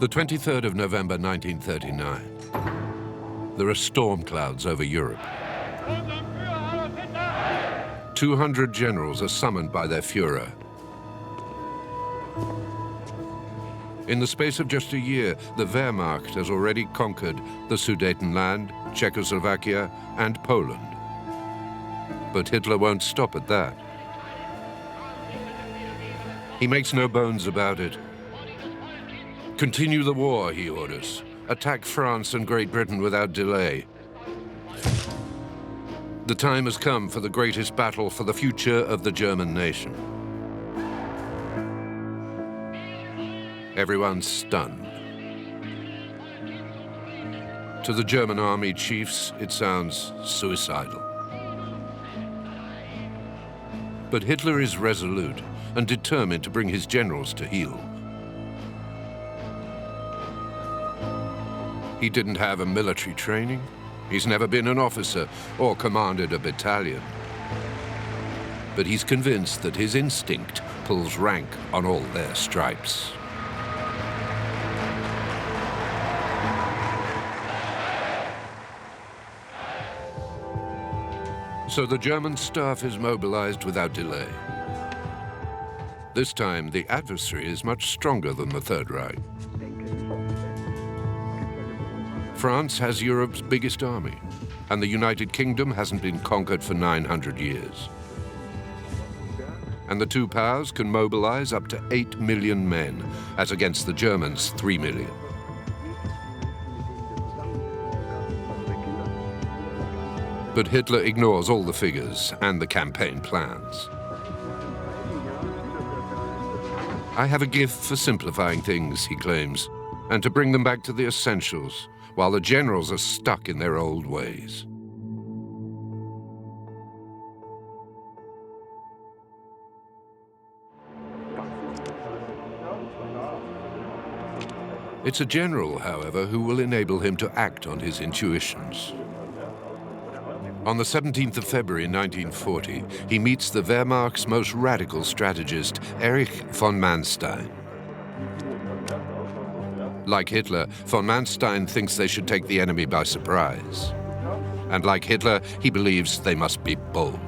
The 23rd of November 1939. There are storm clouds over Europe. 200 generals are summoned by their Führer. In the space of just a year, the Wehrmacht has already conquered the Sudetenland, Czechoslovakia, and Poland. But Hitler won't stop at that. He makes no bones about it. Continue the war, he orders. Attack France and Great Britain without delay. The time has come for the greatest battle for the future of the German nation. Everyone's stunned. To the German army chiefs, it sounds suicidal. But Hitler is resolute and determined to bring his generals to heel. He didn't have a military training. He's never been an officer or commanded a battalion. But he's convinced that his instinct pulls rank on all their stripes. So the German staff is mobilized without delay. This time, the adversary is much stronger than the Third Reich. France has Europe's biggest army, and the United Kingdom hasn't been conquered for 900 years. And the two powers can mobilize up to 8 million men, as against the Germans' 3 million. But Hitler ignores all the figures and the campaign plans. I have a gift for simplifying things, he claims, and to bring them back to the essentials, while the generals are stuck in their old ways. It's a general, however, who will enable him to act on his intuitions. On the 17th of February 1940, he meets the Wehrmacht's most radical strategist, Erich von Manstein. Like Hitler, von Manstein thinks they should take the enemy by surprise. And like Hitler, he believes they must be bold.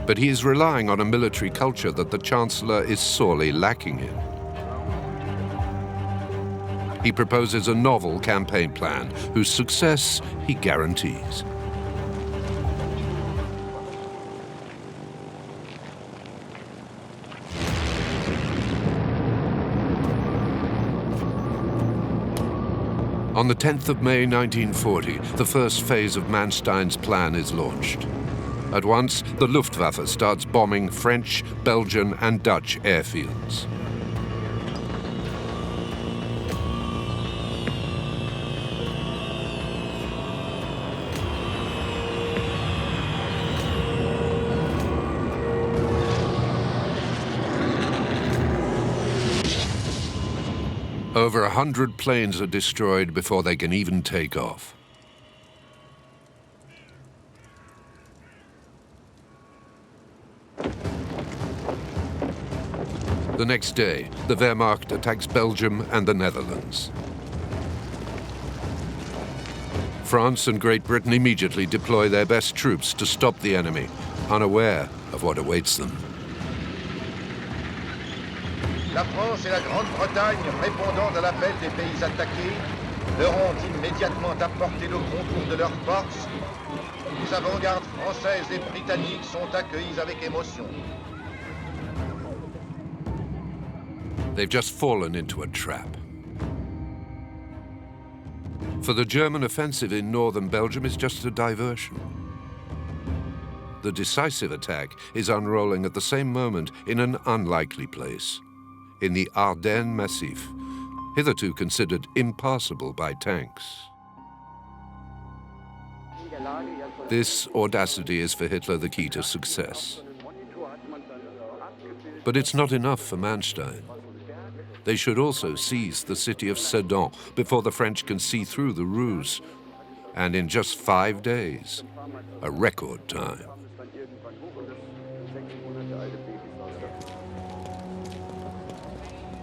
But he is relying on a military culture that the Chancellor is sorely lacking in. He proposes a novel campaign plan whose success he guarantees. On the 10th of May 1940, the first phase of Manstein's plan is launched. At once, the Luftwaffe starts bombing French, Belgian, and Dutch airfields. Over 100 planes are destroyed before they can even take off. The next day, the Wehrmacht attacks Belgium and the Netherlands. France and Great Britain immediately deploy their best troops to stop the enemy, unaware of what awaits them. La France et la Grande-Bretagne, répondant à l'appel des pays attaqués, leur ont immédiatement apporté le concours de leurs forces. Les avant-gardes françaises et britanniques sont accueillies avec émotion. They've just fallen into a trap. For the German offensive in northern Belgium is just a diversion. The decisive attack is unrolling at the same moment in an unlikely place, in the Ardennes Massif, hitherto considered impassable by tanks. This audacity is for Hitler the key to success. But it's not enough for Manstein. They should also seize the city of Sedan before the French can see through the ruse. And in just 5 days, a record time.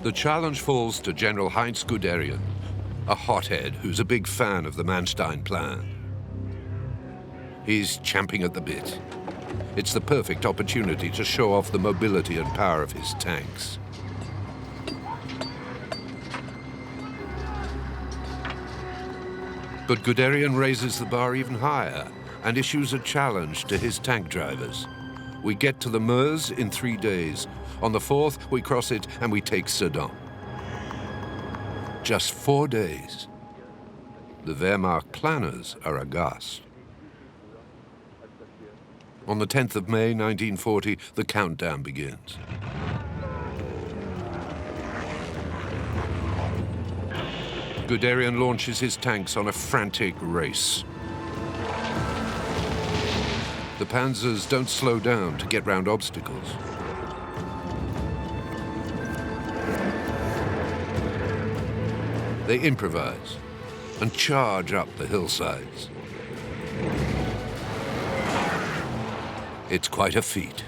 The challenge falls to General Heinz Guderian, a hothead who's a big fan of the Manstein Plan. He's champing at the bit. It's the perfect opportunity to show off the mobility and power of his tanks. But Guderian raises the bar even higher and issues a challenge to his tank drivers. We get to the Meuse in 3 days. On the 4th, we cross it and we take Sedan. Just 4 days. The Wehrmacht planners are aghast. On the 10th of May, 1940, the countdown begins. Guderian launches his tanks on a frantic race. The panzers don't slow down to get round obstacles. They improvise and charge up the hillsides. It's quite a feat.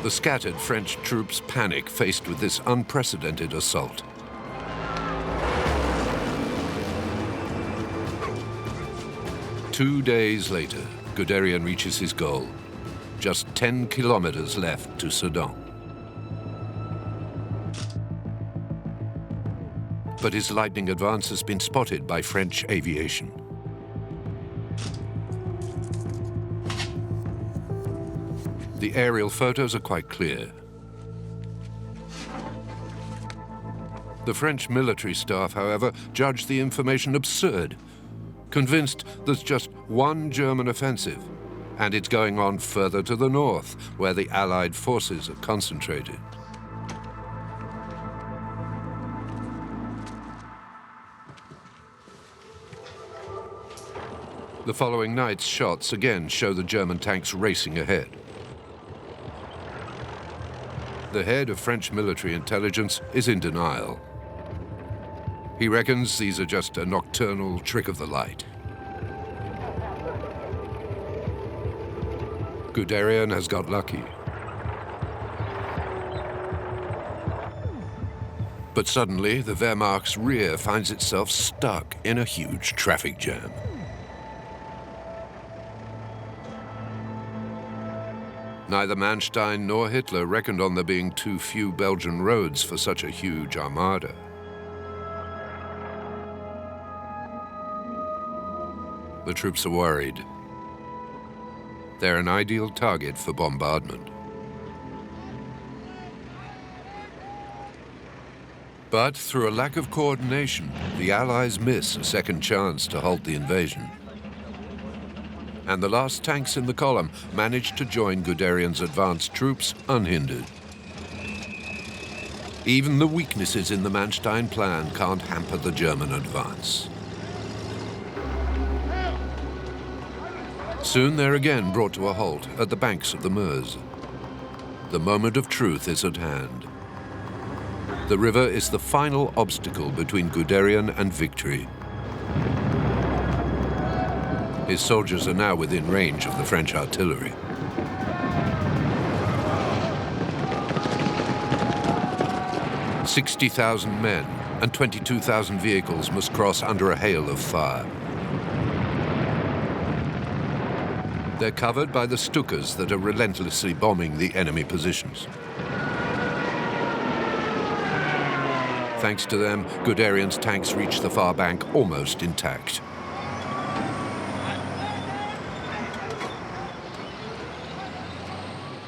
The scattered French troops panic faced with this unprecedented assault. Two days later, Guderian reaches his goal. Just 10 kilometers left to Sedan. But his lightning advance has been spotted by French aviation. The aerial photos are quite clear. The French military staff, however, judge the information absurd, convinced there's just one German offensive, and it's going on further to the north, where the Allied forces are concentrated. The following night's shots again show the German tanks racing ahead. The head of French military intelligence is in denial. He reckons these are just a nocturnal trick of the light. Guderian has got lucky. But suddenly, the Wehrmacht's rear finds itself stuck in a huge traffic jam. Neither Manstein nor Hitler reckoned on there being too few Belgian roads for such a huge armada. The troops are worried. They're an ideal target for bombardment. But through a lack of coordination, the Allies miss a second chance to halt the invasion. And the last tanks in the column manage to join Guderian's advanced troops unhindered. Even the weaknesses in the Manstein Plan can't hamper the German advance. Soon they're again brought to a halt at the banks of the Meuse. The moment of truth is at hand. The river is the final obstacle between Guderian and victory. His soldiers are now within range of the French artillery. "60,000 men and 22,000 vehicles must cross under a hail of fire. They're covered by the Stukas that are relentlessly bombing the enemy positions. Thanks to them, Guderian's tanks reach the far bank almost intact.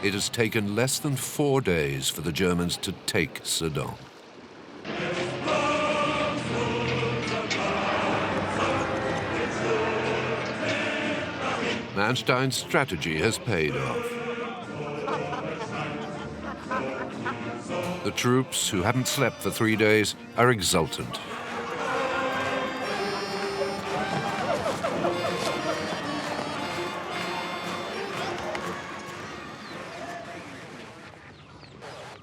It has taken less than 4 days for the Germans to take Sedan. Manstein's strategy has paid off. The troops, who haven't slept for 3 days, are exultant.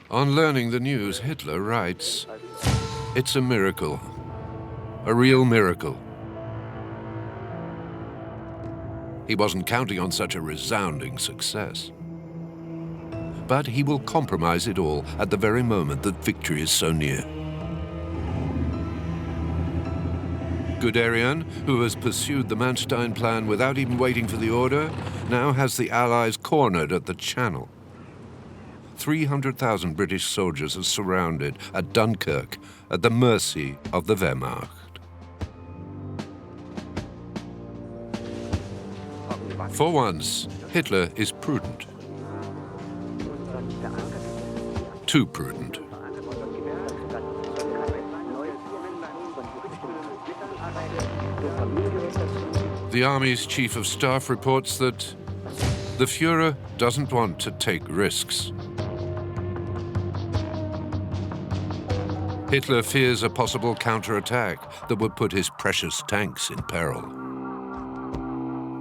On learning the news, Hitler writes, "It's a miracle, a real miracle." He wasn't counting on such a resounding success. But he will compromise it all at the very moment that victory is so near. Guderian, who has pursued the Manstein plan without even waiting for the order, now has the Allies cornered at the Channel. 300,000 British soldiers are surrounded at Dunkirk at the mercy of the Wehrmacht. For once, Hitler is prudent. Too prudent. The army's chief of staff reports that the Führer doesn't want to take risks. Hitler fears a possible counterattack that would put his precious tanks in peril.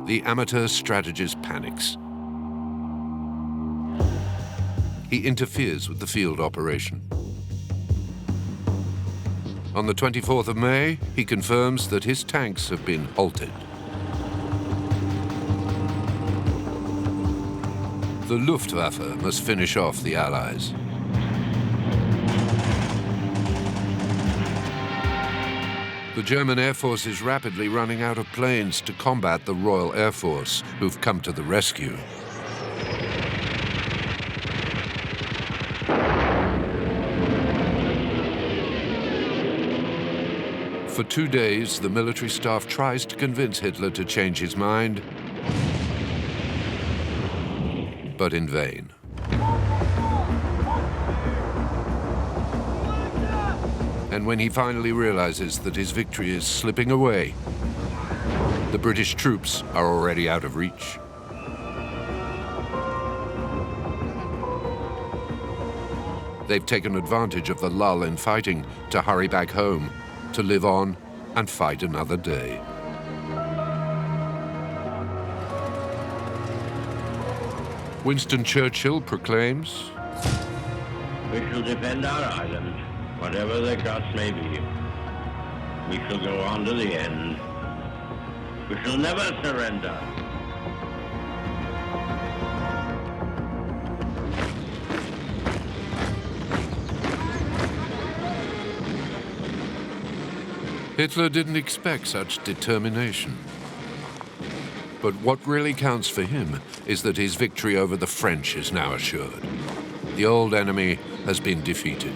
The amateur strategist panics. He interferes with the field operation. On the 24th of May, he confirms that his tanks have been halted. The Luftwaffe must finish off the Allies. The German Air Force is rapidly running out of planes to combat the Royal Air Force, who've come to the rescue. For 2 days, the military staff tries to convince Hitler to change his mind, but in vain. And when he finally realizes that his victory is slipping away, the British troops are already out of reach. They've taken advantage of the lull in fighting to hurry back home, to live on and fight another day. Winston Churchill proclaims, "We shall defend our island, whatever the cost may be. We shall go on to the end. We shall never surrender." Hitler didn't expect such determination. But what really counts for him is that his victory over the French is now assured. The old enemy has been defeated.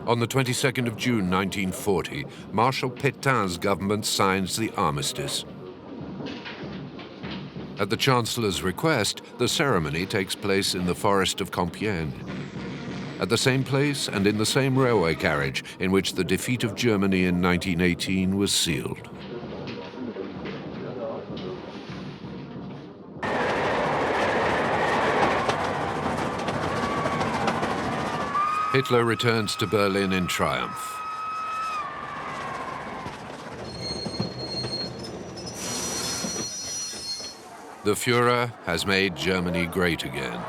On the 22nd of June 1940, Marshal Pétain's government signs the armistice. At the Chancellor's request, the ceremony takes place in the forest of Compiègne, at the same place and in the same railway carriage in which the defeat of Germany in 1918 was sealed. Hitler returns to Berlin in triumph. The Führer has made Germany great again.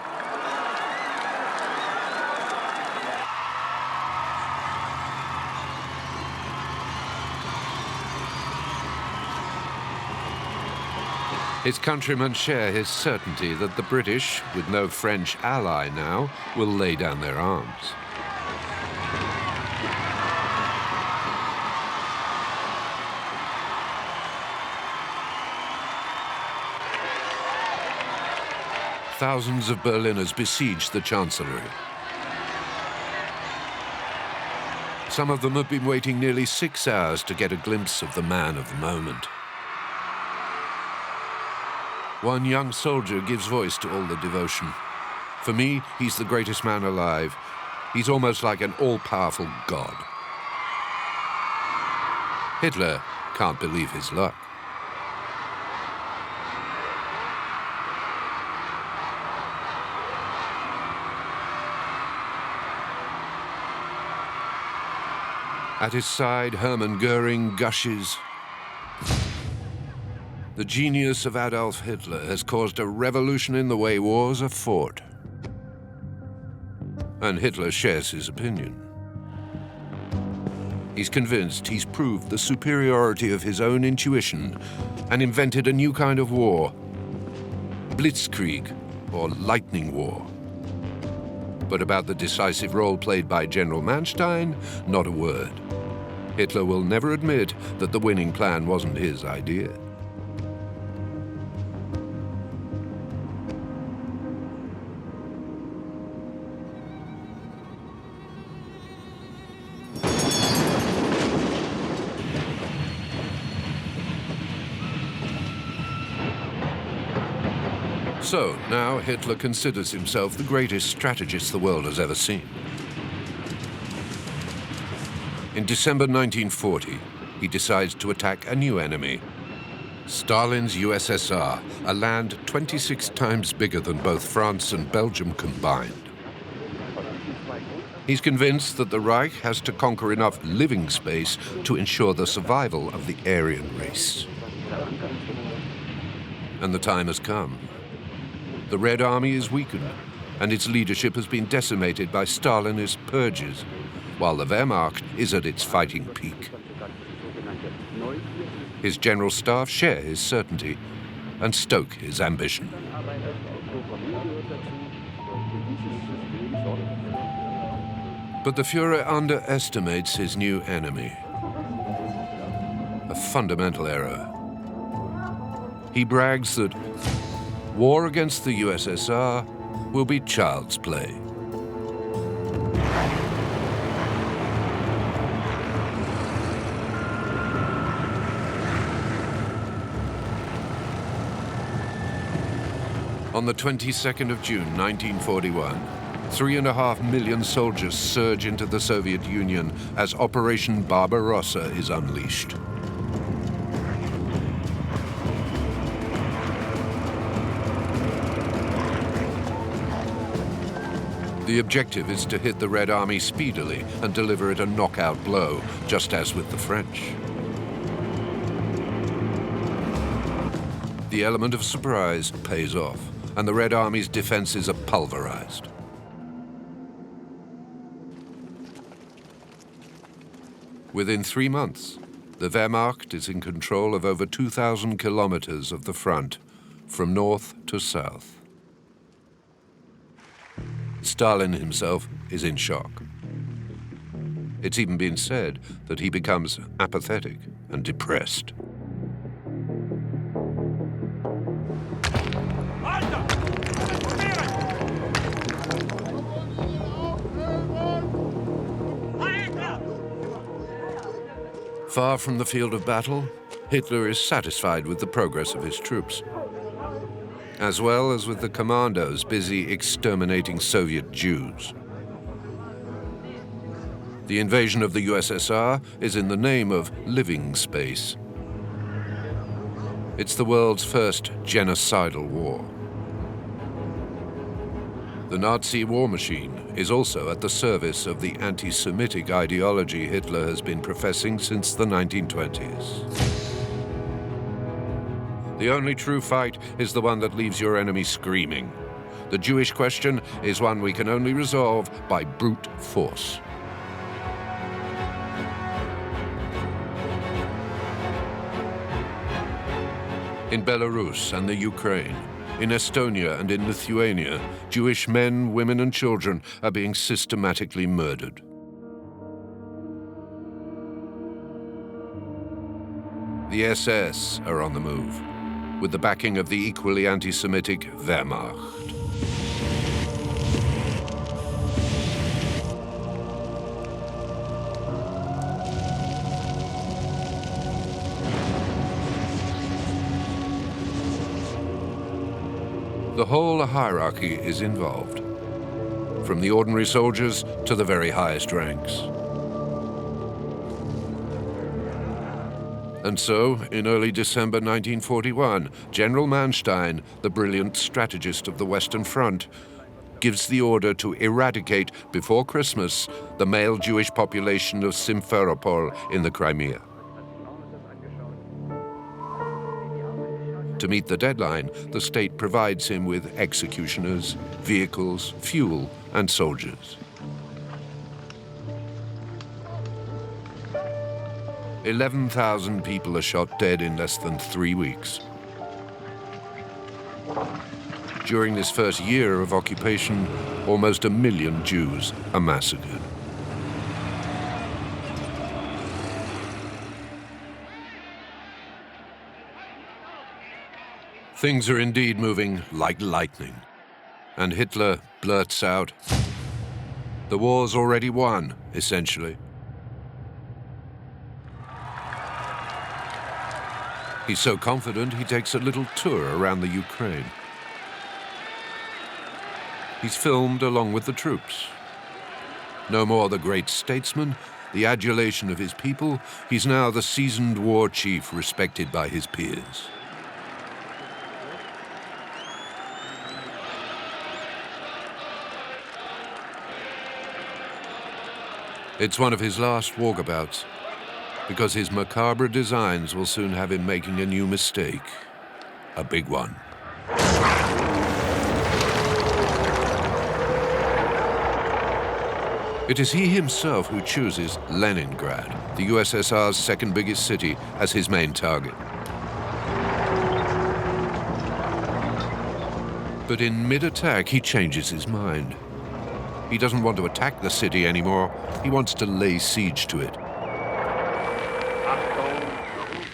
His countrymen share his certainty that the British, with no French ally now, will lay down their arms. Thousands of Berliners besiege the Chancellery. Some of them have been waiting nearly 6 hours to get a glimpse of the man of the moment. One young soldier gives voice to all the devotion. For me, he's the greatest man alive. He's almost like an all-powerful god. Hitler can't believe his luck. At his side, Hermann Göring gushes, "The genius of Adolf Hitler has caused a revolution in the way wars are fought." And Hitler shares his opinion. He's convinced he's proved the superiority of his own intuition and invented a new kind of war, blitzkrieg, or lightning war. But about the decisive role played by General Manstein, not a word. Hitler will never admit that the winning plan wasn't his idea. So, now Hitler considers himself the greatest strategist the world has ever seen. In December 1940, he decides to attack a new enemy, Stalin's USSR, a land 26 times bigger than both France and Belgium combined. He's convinced that the Reich has to conquer enough living space to ensure the survival of the Aryan race. And the time has come. The Red Army is weakened, and its leadership has been decimated by Stalinist purges, while the Wehrmacht is at its fighting peak. His general staff share his certainty and stoke his ambition. But the Führer underestimates his new enemy. A fundamental error. He brags that war against the USSR will be child's play. On the 22nd of June, 1941, 3.5 million soldiers surge into the Soviet Union as Operation Barbarossa is unleashed. The objective is to hit the Red Army speedily and deliver it a knockout blow, just as with the French. The element of surprise pays off, and the Red Army's defenses are pulverized. Within 3 months, the Wehrmacht is in control of over 2,000 kilometers of the front, from north to south. Stalin himself is in shock. It's even been said that he becomes apathetic and depressed. Far from the field of battle, Hitler is satisfied with the progress of his troops, as well as with the commandos busy exterminating Soviet Jews. The invasion of the USSR is in the name of living space. It's the world's first genocidal war. The Nazi war machine is also at the service of the anti-Semitic ideology Hitler has been professing since the 1920s. The only true fight is the one that leaves your enemy screaming. The Jewish question is one we can only resolve by brute force. In Belarus and the Ukraine, in Estonia and in Lithuania, Jewish men, women, and children are being systematically murdered. The SS are on the move, with the backing of the equally anti-Semitic Wehrmacht. The whole hierarchy is involved, from the ordinary soldiers to the very highest ranks. And so, in early December 1941, General Manstein, the brilliant strategist of the Western Front, gives the order to eradicate, before Christmas, the male Jewish population of Simferopol in the Crimea. To meet the deadline, the state provides him with executioners, vehicles, fuel, and soldiers. 11,000 people are shot dead in less than 3 weeks. During this first year of occupation, almost 1 million Jews are massacred. Things are indeed moving like lightning, and Hitler blurts out, "The war's already won, essentially." He's so confident he takes a little tour around the Ukraine. He's filmed along with the troops. No more the great statesman, the adulation of his people, he's now the seasoned war chief respected by his peers. It's one of his last walkabouts, because his macabre designs will soon have him making a new mistake, a big one. It is he himself who chooses Leningrad, the USSR's second biggest city, as his main target. But in mid-attack, he changes his mind. He doesn't want to attack the city anymore. He wants to lay siege to it.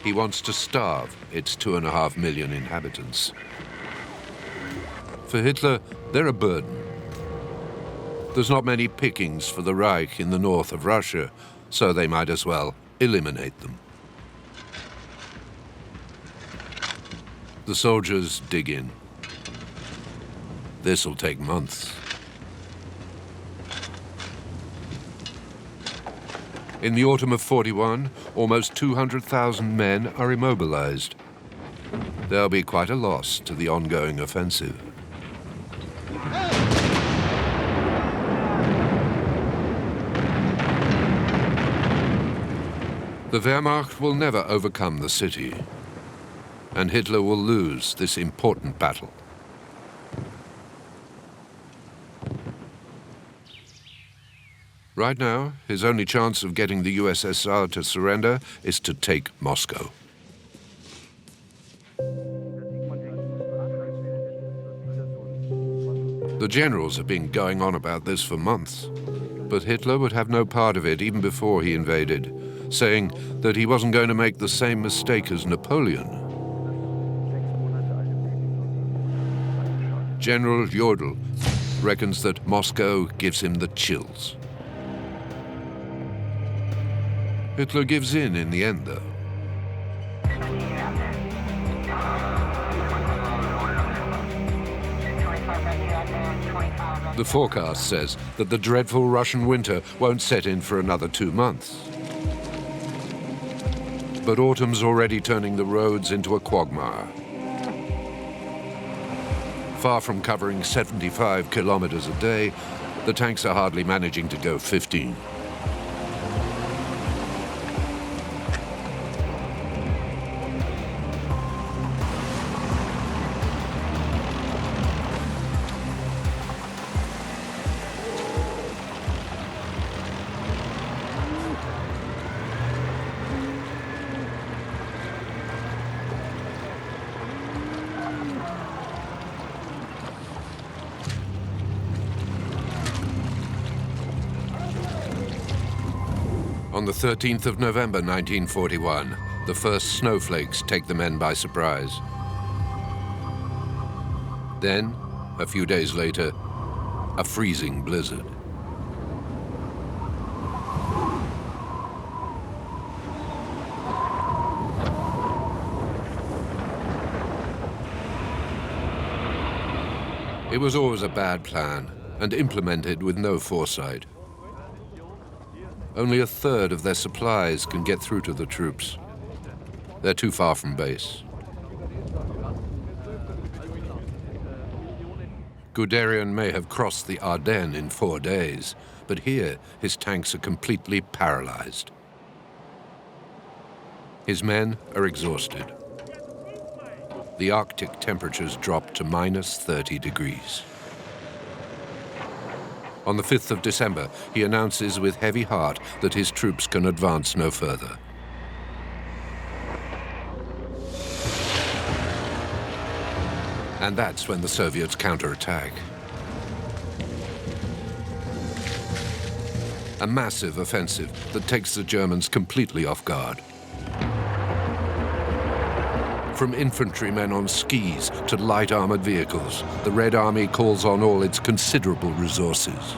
He wants to starve its 2.5 million inhabitants. For Hitler, they're a burden. There's not many pickings for the Reich in the north of Russia, so they might as well eliminate them. The soldiers dig in. This'll take months. In the autumn of '41, almost 200,000 men are immobilized. There'll be quite a loss to the ongoing offensive. The Wehrmacht will never overcome the city, and Hitler will lose this important battle. Right now, his only chance of getting the USSR to surrender is to take Moscow. The generals have been going on about this for months, but Hitler would have no part of it even before he invaded, saying that he wasn't going to make the same mistake as Napoleon. General Jodl reckons that Moscow gives him the chills. Hitler gives in the end, though. The forecast says that the dreadful Russian winter won't set in for another 2 months. But autumn's already turning the roads into a quagmire. Far from covering 75 kilometers a day, the tanks are hardly managing to go 15. On the 13th of November 1941, the first snowflakes take the men by surprise. Then, a few days later, a freezing blizzard. It was always a bad plan and implemented with no foresight. Only a third of their supplies can get through to the troops. They're too far from base. Guderian may have crossed the Ardennes in 4 days, but here his tanks are completely paralyzed. His men are exhausted. The Arctic temperatures drop to minus 30 degrees. On the 5th of December, he announces with heavy heart that his troops can advance no further. And that's when the Soviets counterattack. A massive offensive that takes the Germans completely off guard. From infantrymen on skis to light armored vehicles, the Red Army calls on all its considerable resources.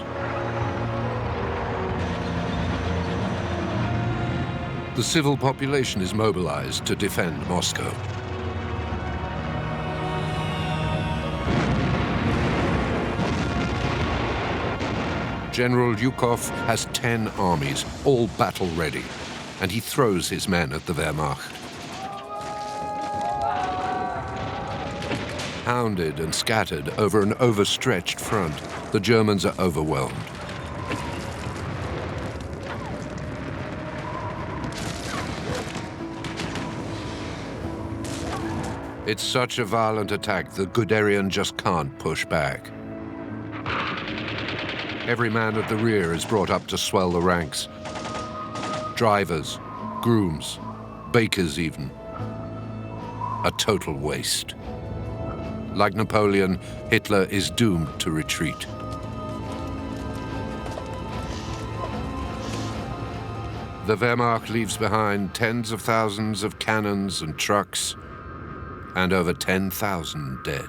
The civil population is mobilized to defend Moscow. General Zhukov has 10 armies, all battle-ready, and he throws his men at the Wehrmacht. Hounded and scattered over an overstretched front, the Germans are overwhelmed. It's such a violent attack that Guderian just can't push back. Every man at the rear is brought up to swell the ranks. Drivers, grooms, bakers even. A total waste. Like Napoleon, Hitler is doomed to retreat. The Wehrmacht leaves behind tens of thousands of cannons and trucks, and over 10,000 dead.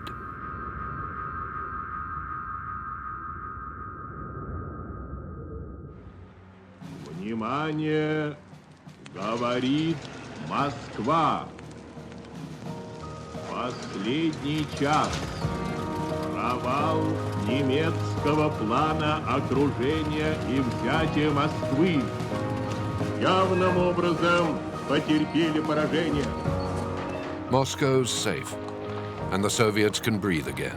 Внимание! Говорит Москва! Последний час. Провал немецкого плана окружения и взятия Москвы. Явным образом потерпели поражение. Moscow's safe, and the Soviets can breathe again.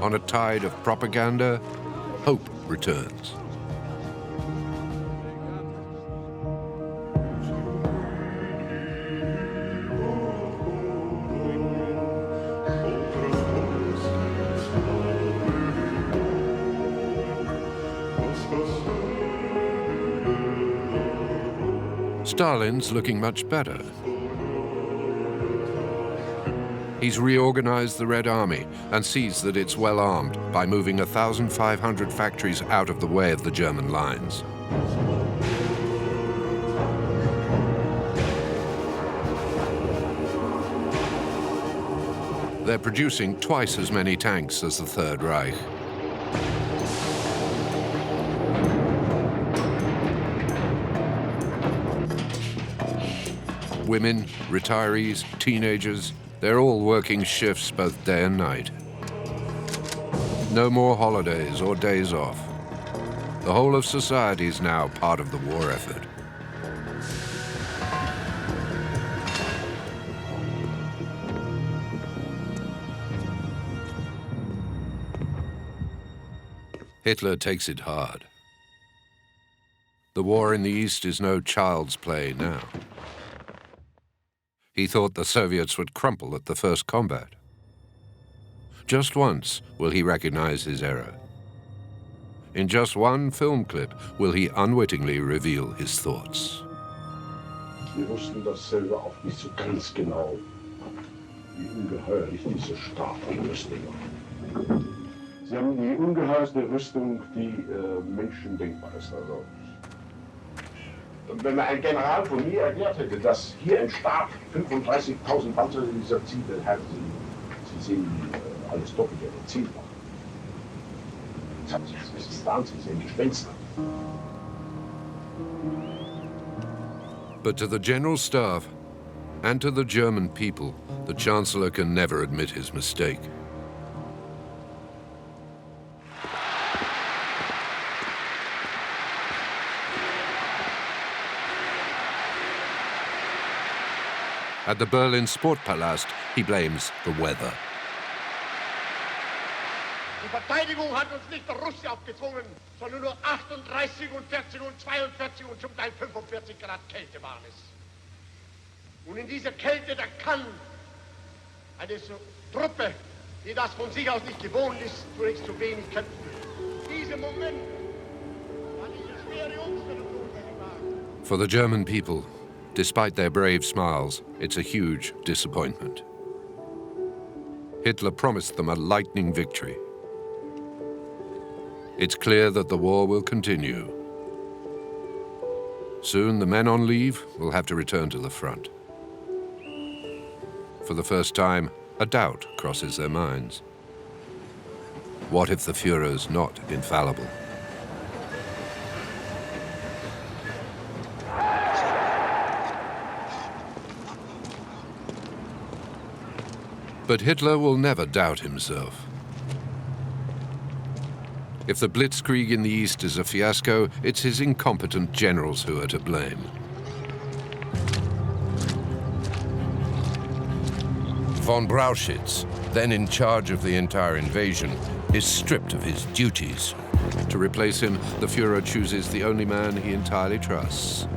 On a tide of propaganda, hope returns. Stalin's looking much better. He's reorganized the Red Army and sees that it's well armed by moving 1,500 factories out of the way of the German lines. They're producing twice as many tanks as the Third Reich. Women, retirees, teenagers, they're all working shifts both day and night. No more holidays or days off. The whole of society is now part of the war effort. Hitler takes it hard. The war in the East is no child's play now. He thought the Soviets would crumple at the first combat. Just once will he recognize his error. In just one film clip will he unwittingly reveal his thoughts. Wir wussten das selber auch nicht so ganz genau, wie ungeheuerlich diese starken Rüstungen. Sie haben die ungeheuerste Rüstung, die Menschen denkbar ist. Also, wenn mir ein General von mir erklärt hätte, dass hier im Stab 35.000 Panzer dieser Ziele haben, Sie sehen alles doppelt oder zehnfach. Das ist Wahnsinn, Sie sind Gespenster. But to the General Staff and to the German people, the Chancellor can never admit his mistake. At the Berlin Sportpalast, he blames the weather. Die Verteidigung hat uns nicht der Russe aufgezwungen, sondern nur 38 und 40 und 42 und zum Teil 45 Grad Kälte waren es. Und in dieser Kälte, da kann eine Truppe, die das von sich aus nicht gewohnt ist, zunächst zu wenig kämpfen. Dieser Moment war diese schwere Umstellung. For the German people, despite their brave smiles, it's a huge disappointment. Hitler promised them a lightning victory. It's clear that the war will continue. Soon the men on leave will have to return to the front. For the first time, a doubt crosses their minds. What if the Führer's not infallible? But Hitler will never doubt himself. If the blitzkrieg in the East is a fiasco, it's his incompetent generals who are to blame. Von Brauchitsch, then in charge of the entire invasion, is stripped of his duties. To replace him, the Führer chooses the only man he entirely trusts: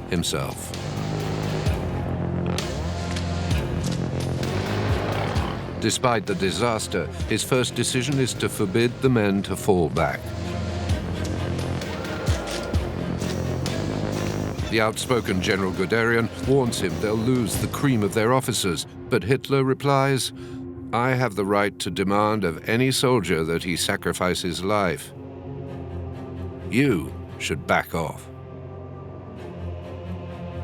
himself. Despite the disaster, his first decision is to forbid the men to fall back. The outspoken General Guderian warns him they'll lose the cream of their officers, but Hitler replies, "I have the right to demand of any soldier that he sacrifice his life. You should back off."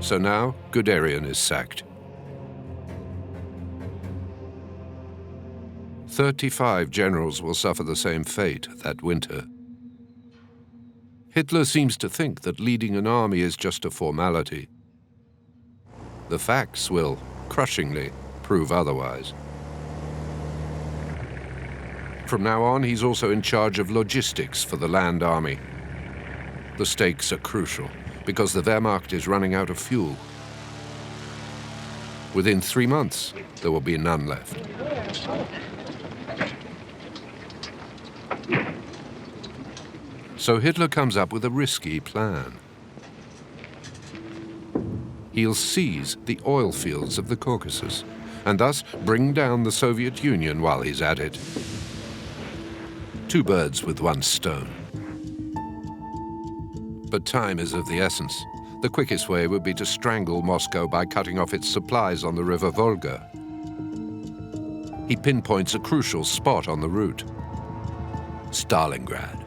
So now Guderian is sacked. 35 generals will suffer the same fate that winter. Hitler seems to think that leading an army is just a formality. The facts will, crushingly, prove otherwise. From now on, he's also in charge of logistics for the land army. The stakes are crucial, because the Wehrmacht is running out of fuel. Within 3 months, there will be none left. So Hitler comes up with a risky plan. He'll seize the oil fields of the Caucasus and thus bring down the Soviet Union while he's at it. 2 birds with 1 stone. But time is of the essence. The quickest way would be to strangle Moscow by cutting off its supplies on the river Volga. He pinpoints a crucial spot on the route: Stalingrad.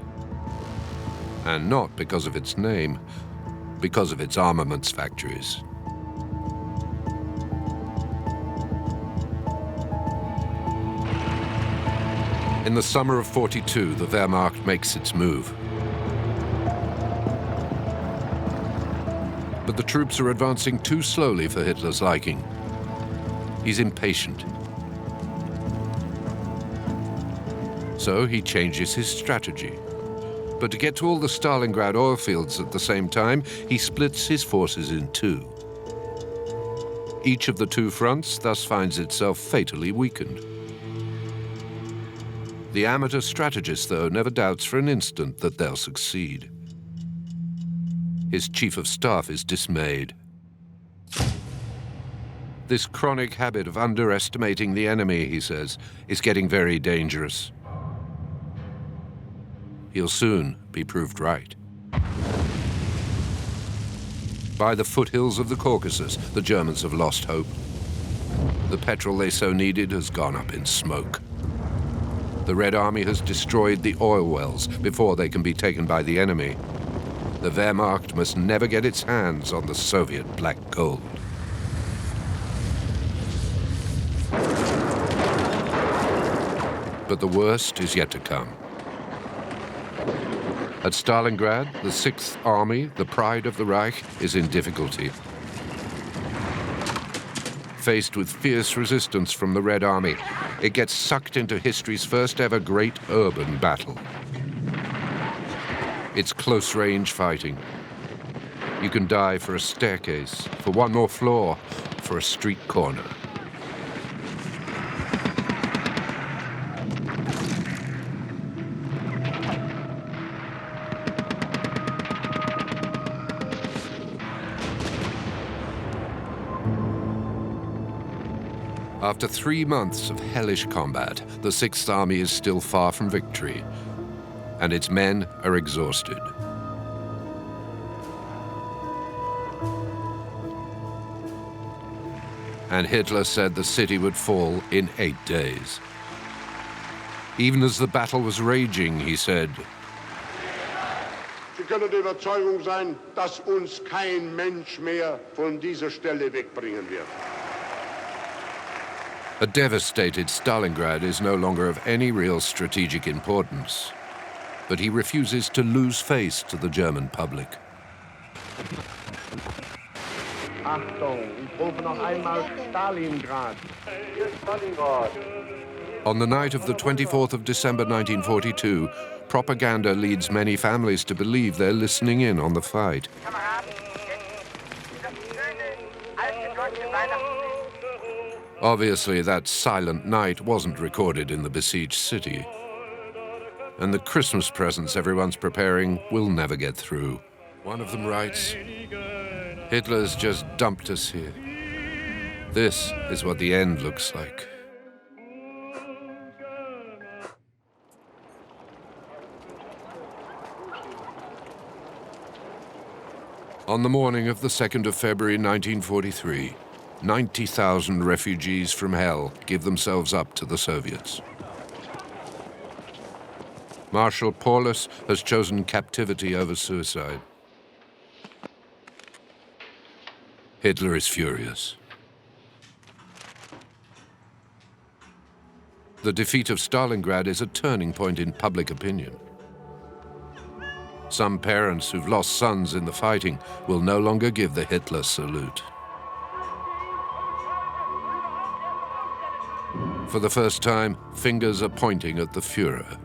And not because of its name, because of its armaments factories. In the summer of '42, the Wehrmacht makes its move. But the troops are advancing too slowly for Hitler's liking. He's impatient. So he changes his strategy. But to get to all the Stalingrad oil fields at the same time, he splits his forces in 2. Each of the 2 fronts thus finds itself fatally weakened. The amateur strategist, though, never doubts for an instant that they'll succeed. His chief of staff is dismayed. This chronic habit of underestimating the enemy, he says, is getting very dangerous. He'll soon be proved right. By the foothills of the Caucasus, the Germans have lost hope. The petrol they so needed has gone up in smoke. The Red Army has destroyed the oil wells before they can be taken by the enemy. The Wehrmacht must never get its hands on the Soviet black gold. But the worst is yet to come. At Stalingrad, the 6th Army, the pride of the Reich, is in difficulty. Faced with fierce resistance from the Red Army, it gets sucked into history's first ever great urban battle. It's close-range fighting. You can die for a staircase, for 1 more floor, for a street corner. After 3 months of hellish combat, the 6th Army is still far from victory, and its men are exhausted. and Hitler said the city would fall in 8 days. Even as the battle was raging, he said, Sie können der Überzeugung sein, dass uns kein Mensch mehr von dieser Stelle wegbringen wird. a devastated Stalingrad is no longer of any real strategic importance. But he refuses to lose face to the German public. Achtung, ich rufe noch einmal Stalingrad. On the night of the 24th of December 1942, propaganda leads many families to believe they're listening in on the fight. Obviously, that silent night wasn't recorded in the besieged city. And the Christmas presents everyone's preparing will never get through. One of them writes, "Hitler's just dumped us here. This is what the end looks like." On the morning of the 2nd of February 1943, 90,000 refugees from hell give themselves up to the Soviets. Marshal Paulus has chosen captivity over suicide. Hitler is furious. The defeat of Stalingrad is a turning point in public opinion. Some parents who've lost sons in the fighting will no longer give the Hitler salute. For the first time, fingers are pointing at the Führer.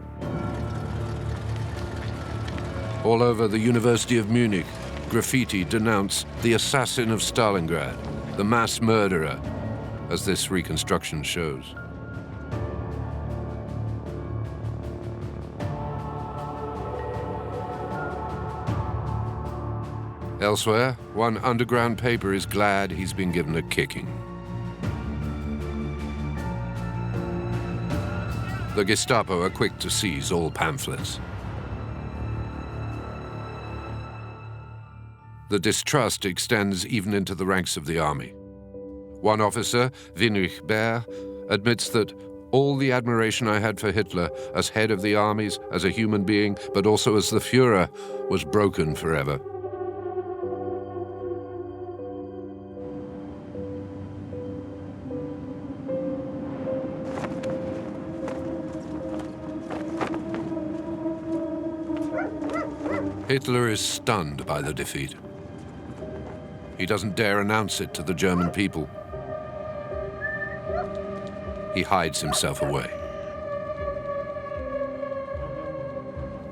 All over the University of Munich, graffiti denounce the assassin of Stalingrad, the mass murderer, as this reconstruction shows. Elsewhere, one underground paper is glad he's been given a kicking. The Gestapo are quick to seize all pamphlets. The distrust extends even into the ranks of the army. One officer, Winrich Baer, admits that all the admiration I had for Hitler as head of the armies, as a human being, but also as the Führer, was broken forever. Hitler is stunned by the defeat. He doesn't dare announce it to the German people. He hides himself away.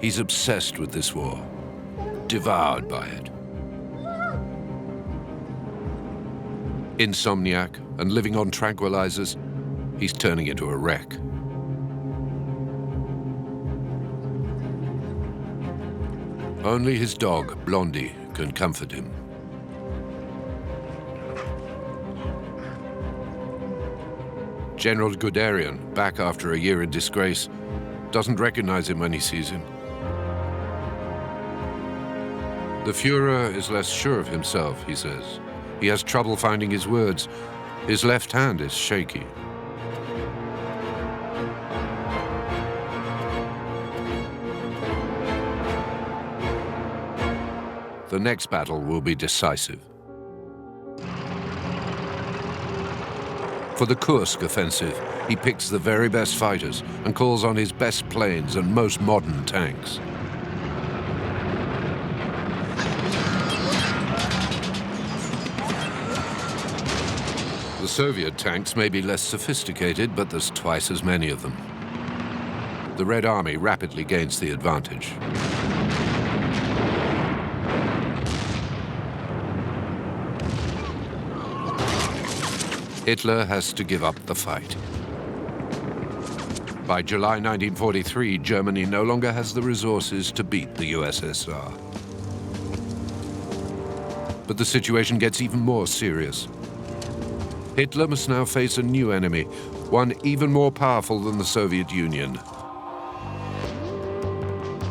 He's obsessed with this war, devoured by it. Insomniac and living on tranquilizers, he's turning into a wreck. Only his dog, Blondie, can comfort him. General Guderian, back after a year in disgrace, doesn't recognize him when he sees him. The Führer is less sure of himself, he says. He has trouble finding his words. His left hand is shaky. The next battle will be decisive. For the Kursk offensive, he picks the very best fighters and calls on his best planes and most modern tanks. The Soviet tanks may be less sophisticated, but there's twice as many of them. The Red Army rapidly gains the advantage. Hitler has to give up the fight. By July 1943, Germany no longer has the resources to beat the USSR. But the situation gets even more serious. Hitler must now face a new enemy, one even more powerful than the Soviet Union.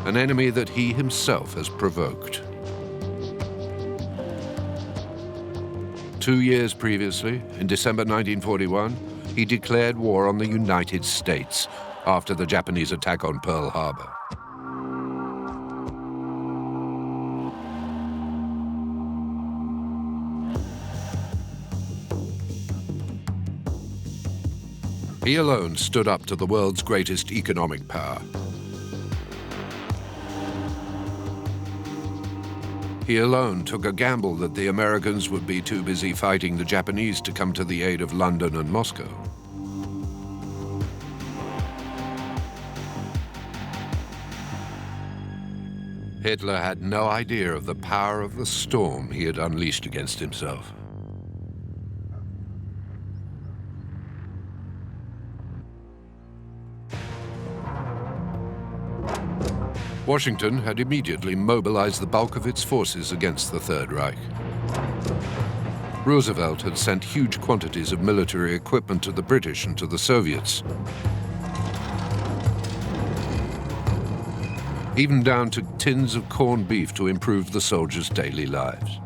An enemy that he himself has provoked. 2 years previously, in December 1941, he declared war on the United States after the Japanese attack on Pearl Harbor. He alone stood up to the world's greatest economic power. He alone took a gamble that the Americans would be too busy fighting the Japanese to come to the aid of London and Moscow. Hitler had no idea of the power of the storm he had unleashed against himself. Washington had immediately mobilized the bulk of its forces against the Third Reich. Roosevelt had sent huge quantities of military equipment to the British and to the Soviets, even down to tins of corned beef to improve the soldiers' daily lives.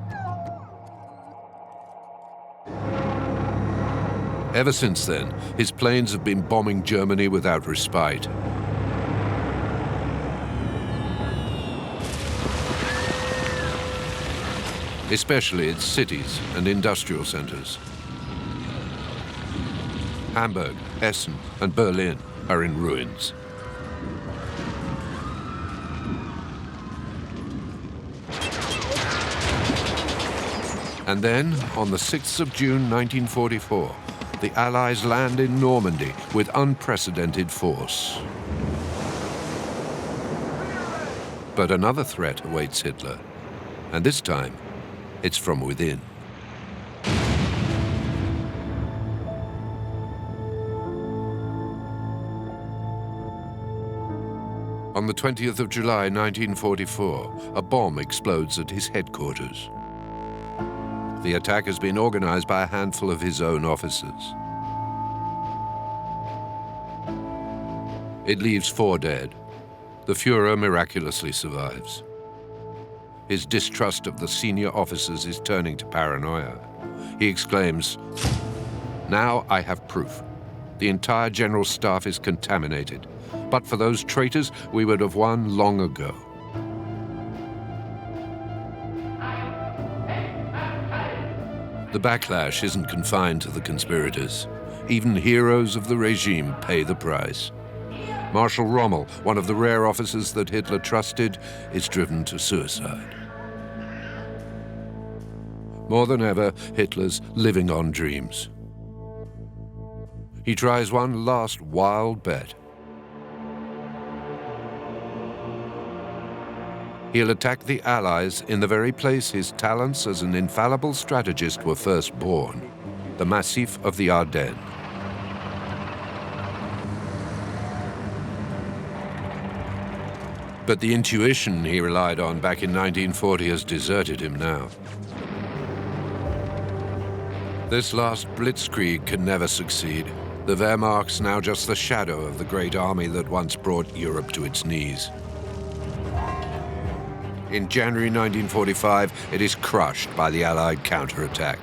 Ever since then, his planes have been bombing Germany without respite. Especially its cities and industrial centers. Hamburg, Essen, and Berlin are in ruins. And then, on the 6th of June 1944, the Allies land in Normandy with unprecedented force. But another threat awaits Hitler, and this time, it's from within. On the 20th of July 1944, a bomb explodes at his headquarters. The attack has been organized by a handful of his own officers. It leaves 4 dead. The Führer miraculously survives. His distrust of the senior officers is turning to paranoia. He exclaims, "Now I have proof. The entire general staff is contaminated. But for those traitors, we would have won long ago." The backlash isn't confined to the conspirators. Even heroes of the regime pay the price. Marshal Rommel, one of the rare officers that Hitler trusted, is driven to suicide. More than ever, Hitler's living on dreams. He tries one last wild bet. He'll attack the Allies in the very place his talents as an infallible strategist were first born, the Massif of the Ardennes. But the intuition he relied on back in 1940 has deserted him now. This last blitzkrieg can never succeed. The Wehrmacht's now just the shadow of the great army that once brought Europe to its knees. In January 1945, it is crushed by the Allied counterattack.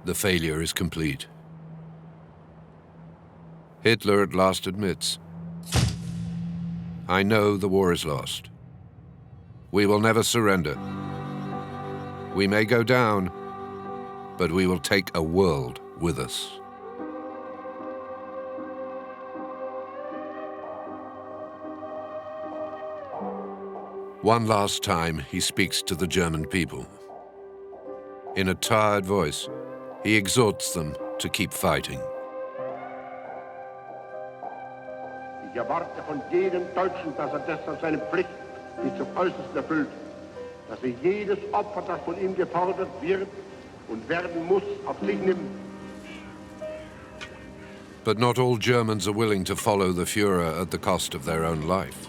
The failure is complete. Hitler at last admits, "I know the war is lost. We will never surrender. We may go down, but we will take a world with us." One last time, he speaks to the German people. In a tired voice, he exhorts them to keep fighting. Ich erwarte von jedem Deutschen, dass deshalb seine Pflicht bis zum Äußersten erfüllt, dass jedes Opfer, das von ihm gefordert wird und werden muss, auf sich nimmt. But not all Germans are willing to follow the Führer at the cost of their own life.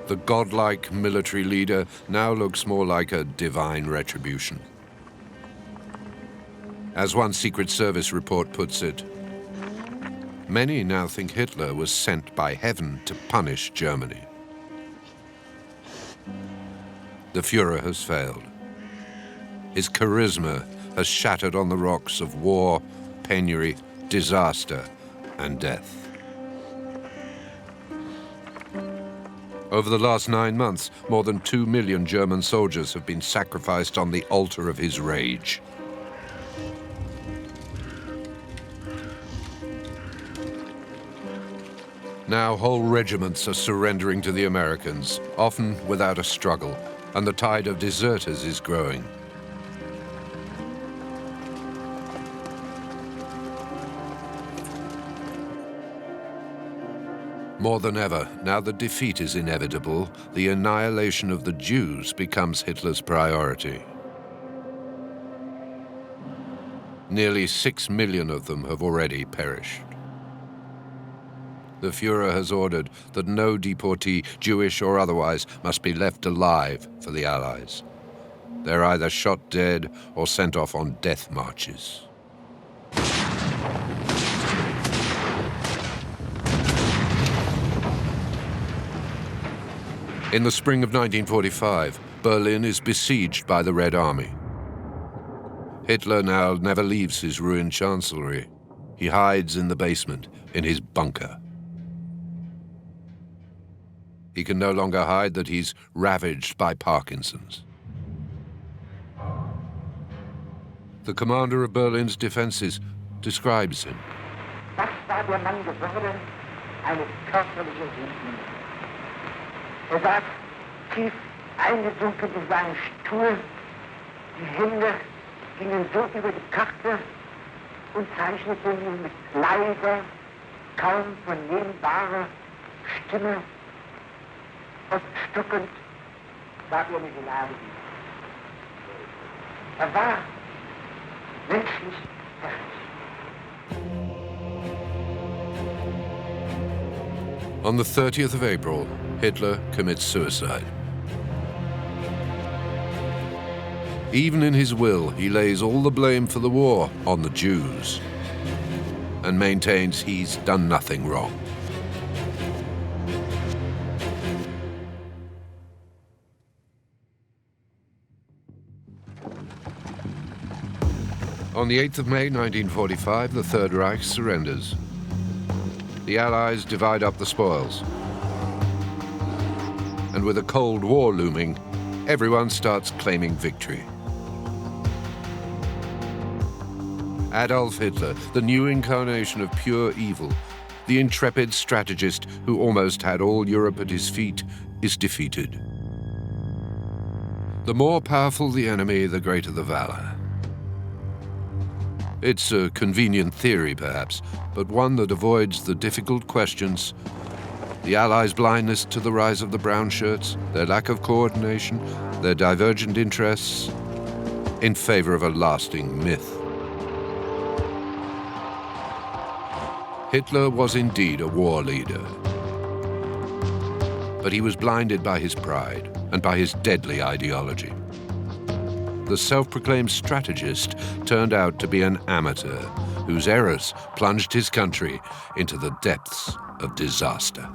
The godlike military leader now looks more like a divine retribution. As one Secret Service report puts it, many now think Hitler was sent by heaven to punish Germany. The Führer has failed. His charisma has shattered on the rocks of war, penury, disaster, and death. Over the last 9 months, more than 2 million German soldiers have been sacrificed on the altar of his rage. Now whole regiments are surrendering to the Americans, often without a struggle, and the tide of deserters is growing. More than ever, now that defeat is inevitable, the annihilation of the Jews becomes Hitler's priority. Nearly 6 million of them have already perished. The Führer has ordered that no deportee, Jewish or otherwise, must be left alive for the Allies. They're either shot dead or sent off on death marches. In the spring of 1945, Berlin is besieged by the Red Army. Hitler now never leaves his ruined chancellery. He hides in the basement, in his bunker. He can no longer hide that he's ravaged by Parkinson's. The commander of Berlin's defenses describes him. Das war der Mann geworden, eine körperliche Sünde. Saß tief eingesunken in seinen Stuhl, die Hände gingen so über die Karte und zeichneten ihn mit leiser, kaum vernehmbarer Stimme und stockend war mir die Lage. War menschlich fertig. On the 30th of April, Hitler commits suicide. Even in his will, he lays all the blame for the war on the Jews and maintains he's done nothing wrong. On the 8th of May 1945, the Third Reich surrenders. The Allies divide up the spoils. And with a Cold War looming, everyone starts claiming victory. Adolf Hitler, the new incarnation of pure evil, the intrepid strategist who almost had all Europe at his feet, is defeated. The more powerful the enemy, the greater the valor. It's a convenient theory, perhaps, but one that avoids the difficult questions: the Allies' blindness to the rise of the brown shirts, their lack of coordination, their divergent interests, in favor of a lasting myth. Hitler was indeed a war leader, but he was blinded by his pride and by his deadly ideology. The self-proclaimed strategist turned out to be an amateur whose errors plunged his country into the depths of disaster.